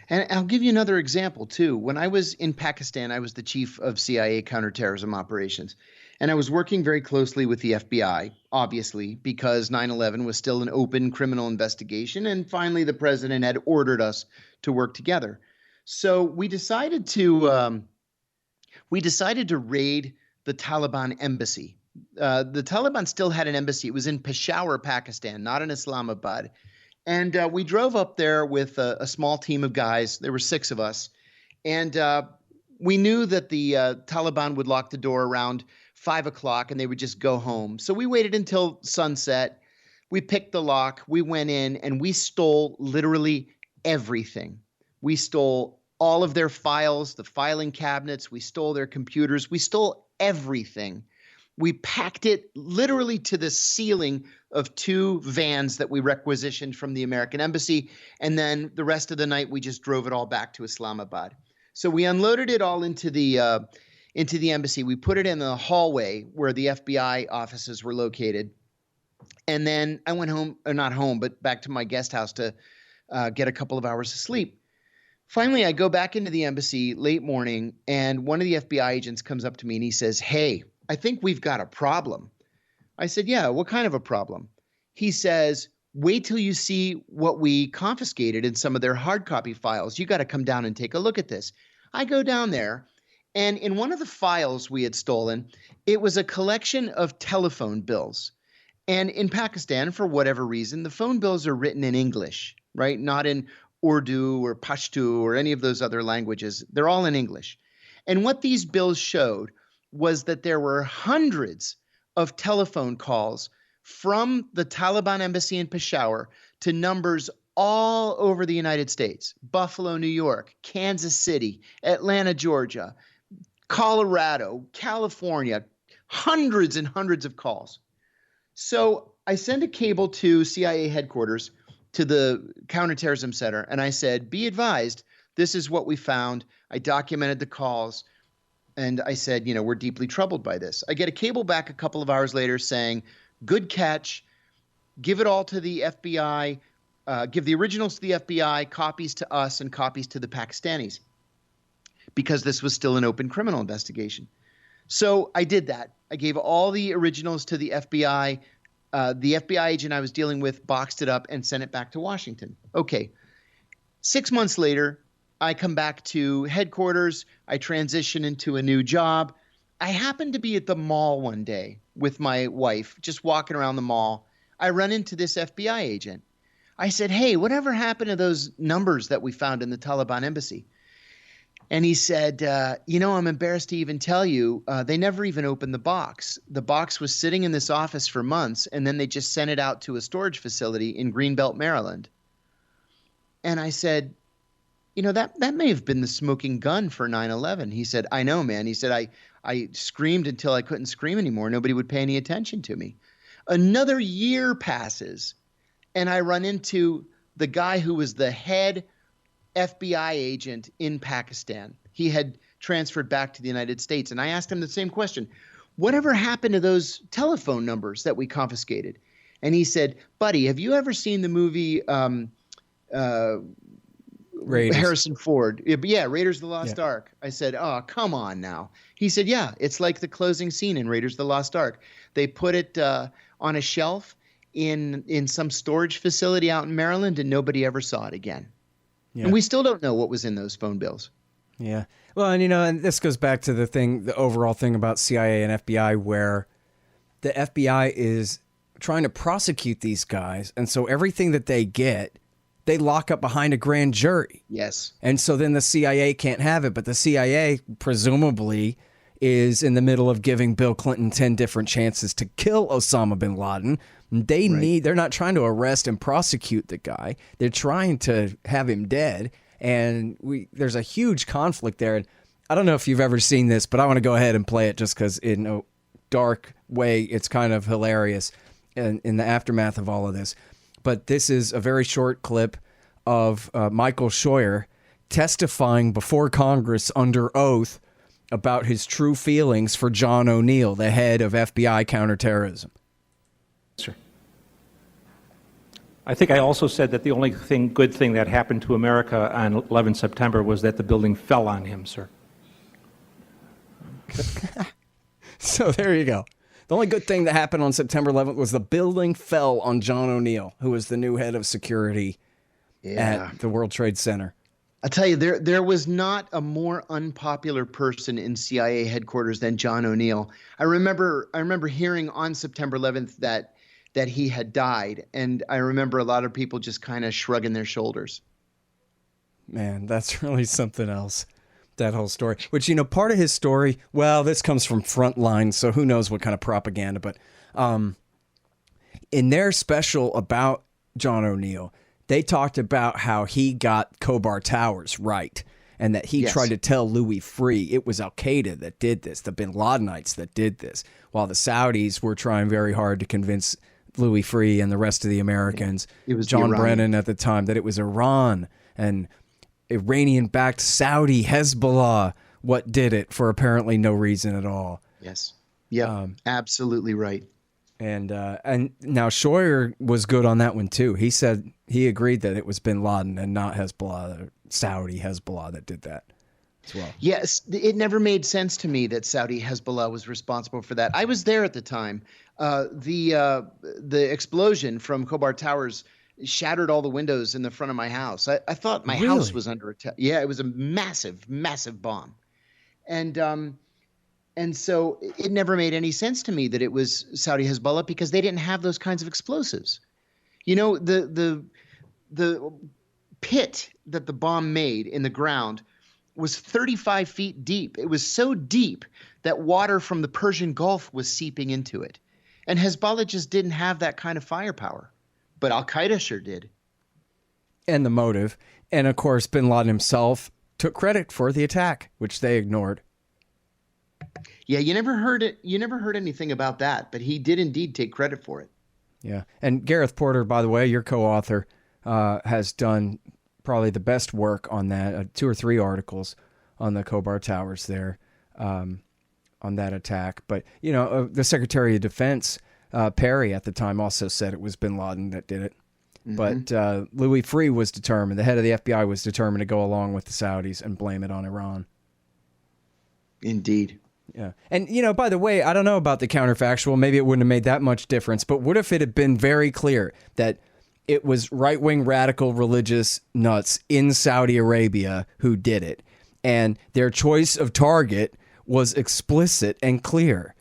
And I'll give you another example, too. When I was in Pakistan, I was the chief of CIA counterterrorism operations. And I was working very closely with the FBI, obviously, because 9/11 was still an open criminal investigation. And finally, the president had ordered us to work together. So we decided to we decided to raid the Taliban embassy. The Taliban still had an embassy. It was in Peshawar, Pakistan, not in Islamabad. And we drove up there with a small team of guys. There were 6 of us. And we knew that the Taliban would lock the door around 5 o'clock and they would just go home. So we waited until sunset. We picked the lock. We went in and we stole literally everything. We stole all of their files, the filing cabinets. We stole their computers. We stole everything. We packed it literally to the ceiling of 2 vans that we requisitioned from the American embassy. And then the rest of the night, we just drove it all back to Islamabad. So we unloaded it all into the embassy. We put it in the hallway where the FBI offices were located. And then I went home, or not home, but back to my guest house to get a couple of hours of sleep. Finally, I go back into the embassy late morning, and one of the FBI agents comes up to me and he says, "Hey, I think we've got a problem." I said, "Yeah, what kind of a problem?" He says, "Wait till you see what we confiscated in some of their hard copy files. You got to come down and take a look at this." I go down there, and in one of the files we had stolen, it was a collection of telephone bills. And in Pakistan, for whatever reason, the phone bills are written in English, right? Not in Urdu or Pashto or any of those other languages. They're all in English. And what these bills showed was that there were hundreds of telephone calls from the Taliban embassy in Peshawar to numbers all over the United States: Buffalo, New York, Kansas City, Atlanta, Georgia, Colorado, California, hundreds and hundreds of calls. So I sent a cable to CIA headquarters, to the Counterterrorism Center, and I said, "Be advised, this is what we found." I documented the calls, and I said, "We're deeply troubled by this." I get a cable back a couple of hours later saying, "Good catch. Give it all to the FBI. Give the originals to the FBI, copies to us, and copies to the Pakistanis," because this was still an open criminal investigation. So I did that. I gave all the originals to the FBI. The FBI agent I was dealing with boxed it up and sent it back to Washington. Okay. 6 months later, I come back to headquarters. I transition into a new job. I happened to be at the mall one day with my wife, just walking around the mall. I run into this FBI agent. I said, "Hey, whatever happened to those numbers that we found in the Taliban embassy?" And he said, "I'm embarrassed to even tell you, they never even opened the box. The box was sitting in this office for months, and then they just sent it out to a storage facility in Greenbelt, Maryland." And I said, that may have been the smoking gun for 9/11. He said, "I know, man." He said, I screamed until I couldn't scream anymore. Nobody would pay any attention to me. Another year passes, and I run into the guy who was the head FBI agent in Pakistan. He had transferred back to the United States. And I asked him the same question: "Whatever happened to those telephone numbers that we confiscated?" And he said, "Buddy, have you ever seen the movie Harrison Ford?" Yeah, Raiders of the Lost Ark. I said, "Oh, come on now." He said, "Yeah, it's like the closing scene in Raiders of the Lost Ark. They put it on a shelf in some storage facility out in Maryland, and nobody ever saw it again." Yeah. And we still don't know what was in those phone bills. Yeah. Well, and this goes back to the overall thing about CIA and FBI, where the FBI is trying to prosecute these guys. And so everything that they get, they lock up behind a grand jury. Yes. And so then the CIA can't have it. But the CIA presumably is in the middle of giving Bill Clinton 10 different chances to kill Osama bin Laden. They're not trying to arrest and prosecute the guy. They're trying to have him dead. And there's a huge conflict there. And I don't know if you've ever seen this, but I want to go ahead and play it just because in a dark way, it's kind of hilarious in the aftermath of all of this. But this is a very short clip of Michael Scheuer testifying before Congress under oath about his true feelings for John O'Neill, the head of FBI counterterrorism. Sir. I think I also said that the only good thing that happened to America on 11 September was that the building fell on him, sir. So there you go. The only good thing that happened on September 11th was the building fell on John O'Neill, who was the new head of security at the World Trade Center. I'll tell you, there was not a more unpopular person in CIA headquarters than John O'Neill. I remember hearing on September 11th that he had died, and I remember a lot of people just kind of shrugging their shoulders. Man, that's really something else. That whole story, which, part of his story, well, this comes from Frontline, so who knows what kind of propaganda, but in their special about John O'Neill, they talked about how he got Khobar Towers right, and that he tried to tell Louis Freeh it was Al-Qaeda that did this, the Bin Ladenites that did this, while the Saudis were trying very hard to convince Louis Freeh and the rest of the Americans, it was John Brennan at the time, that it was Iran and Iranian-backed Saudi Hezbollah what did it for apparently no reason at all. Yes. Yeah, absolutely right. And now Scheuer was good on that one too. He said he agreed that it was Bin Laden and not Hezbollah, Saudi Hezbollah that did that as well. Yes, it never made sense to me that Saudi Hezbollah was responsible for that. I was there at the time. The explosion from Khobar Towers shattered all the windows in the front of my house. I thought my house was under attack. Yeah, it was a massive, massive bomb. And so it never made any sense to me that it was Saudi Hezbollah because they didn't have those kinds of explosives. The pit that the bomb made in the ground was 35 feet deep. It was so deep that water from the Persian Gulf was seeping into it. And Hezbollah just didn't have that kind of firepower. But Al-Qaeda sure did. And the motive. And of course, Bin Laden himself took credit for the attack, which they ignored. Yeah, you never heard it. You never heard anything about that, but he did indeed take credit for it. Yeah. And Gareth Porter, by the way, your co-author, has done probably the best work on that, 2 or 3 articles on the Khobar Towers there, on that attack. But, the Secretary of Defense, Perry at the time, also said it was Bin Laden that did it. Mm-hmm. But Louis Freeh was determined, the head of the FBI was determined to go along with the Saudis and blame it on Iran. Indeed. Yeah. And, by the way, I don't know about the counterfactual. Maybe it wouldn't have made that much difference. But what if it had been very clear that it was right-wing radical religious nuts in Saudi Arabia who did it, and their choice of target was explicit and clear?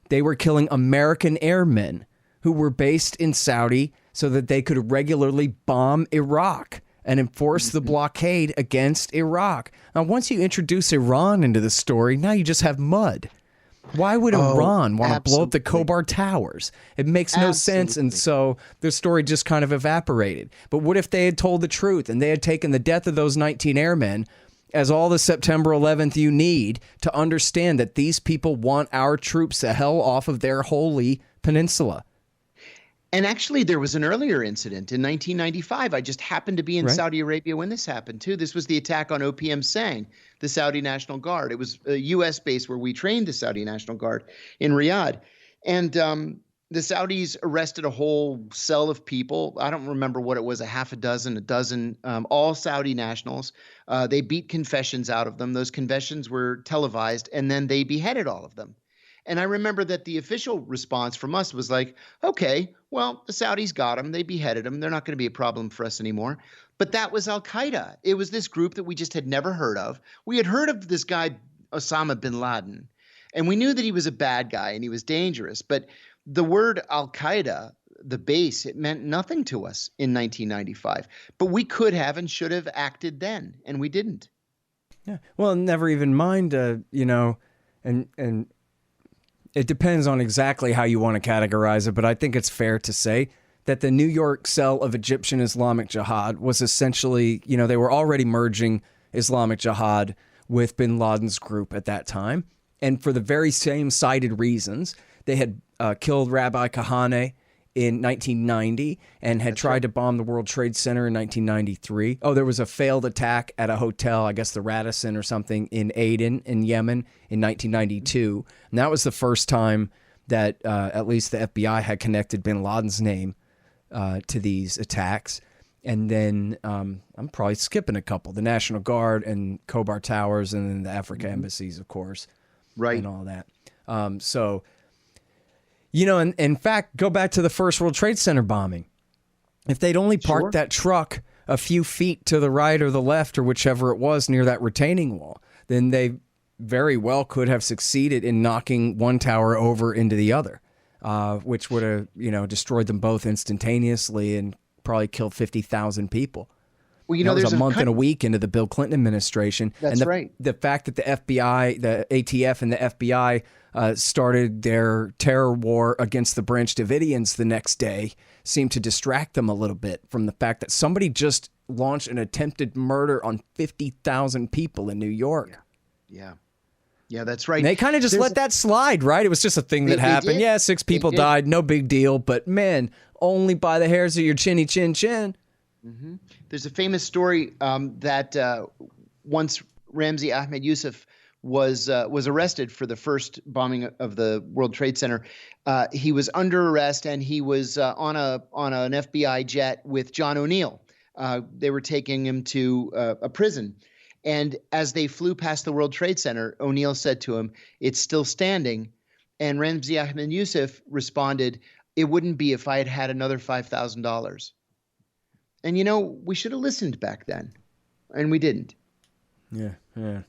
They were killing American airmen who were based in Saudi so that they could regularly bomb Iraq and enforce the blockade against Iraq. Now, once you introduce Iran into the story, now you just have mud. Why would Iran want to blow up the Khobar Towers? It makes no sense, and so the story just kind of evaporated. But what if they had told the truth and they had taken the death of those 19 airmen as all the September 11th you need to understand that these people want our troops the hell off of their holy peninsula? And actually, there was an earlier incident in 1995. I just happened to be in Saudi Arabia when this happened, too. This was the attack on OPM Sang, the Saudi National Guard. It was a U.S. base where we trained the Saudi National Guard in Riyadh. And the Saudis arrested a whole cell of people. I don't remember what it was, a dozen, all Saudi nationals. They beat confessions out of them. Those confessions were televised, and then they beheaded all of them. And I remember that the official response from us was like, okay, well, the Saudis got them. They beheaded them. They're not going to be a problem for us anymore. But that was Al-Qaeda. It was this group that we just had never heard of. We had heard of this guy, Osama bin Laden, and we knew that he was a bad guy and he was dangerous. But the word Al-Qaeda, the base, it meant nothing to us in 1995. But we could have and should have acted then, and we didn't. Yeah. Well, never even mind, and it depends on exactly how you want to categorize it, but I think it's fair to say that the New York cell of Egyptian Islamic Jihad was essentially, they were already merging Islamic Jihad with bin Laden's group at that time. And for the very same cited reasons, they had killed Rabbi Kahane in 1990 and had tried to bomb the World Trade Center in 1993. Oh, there was a failed attack at a hotel, I guess the Radisson or something, in Aden in Yemen in 1992. And that was the first time that at least the FBI had connected bin Laden's name to these attacks. And then I'm probably skipping a couple, the National Guard and Khobar Towers and then the Africa embassies, of course. Right. And all that. And in fact, go back to the first World Trade Center bombing. If they'd only parked that truck a few feet to the right or the left or whichever it was near that retaining wall, then they very well could have succeeded in knocking one tower over into the other, which would have, destroyed them both instantaneously and probably killed 50,000 people. Well, that was there's a month and a week into the Bill Clinton administration. That's right. The fact that the FBI, the ATF and the FBI started their terror war against the Branch Davidians the next day seemed to distract them a little bit from the fact that somebody just launched an attempted murder on 50,000 people in New York. Yeah, that's right. And they kind of just let that slide, right? It was just a thing that happened. Yeah, 6 people died, no big deal. But man, only by the hairs of your chinny chin chin. Mm-hmm. There's a famous story that once Ramzi Ahmed Youssef was arrested for the first bombing of the World Trade Center. He was under arrest, and he was on an FBI jet with John O'Neill. They were taking him to a prison. And as they flew past the World Trade Center, O'Neill said to him, "It's still standing." And Ramzi Ahmed Youssef responded, "It wouldn't be if I had had another $5,000. And we should have listened back then, and we didn't. Yeah.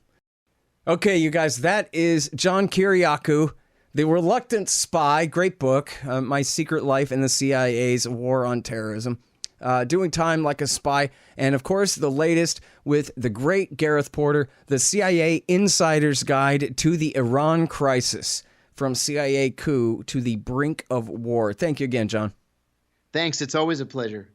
Okay, you guys, that is John Kiriakou, The Reluctant Spy. Great book, My Secret Life in the CIA's War on Terrorism. Doing time like a spy. And of course, the latest with the great Gareth Porter, The CIA Insider's Guide to the Iran Crisis, From CIA Coup to the Brink of War. Thank you again, John. Thanks. It's always a pleasure.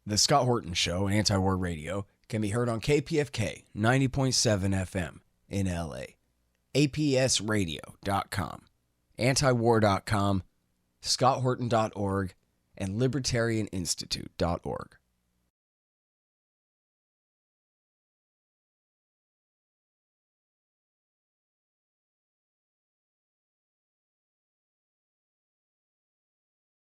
The Scott Horton Show, Anti-War Radio, can be heard on KPFK 90.7 FM in LA, APSradio.com, antiwar.com, scotthorton.org, and libertarianinstitute.org.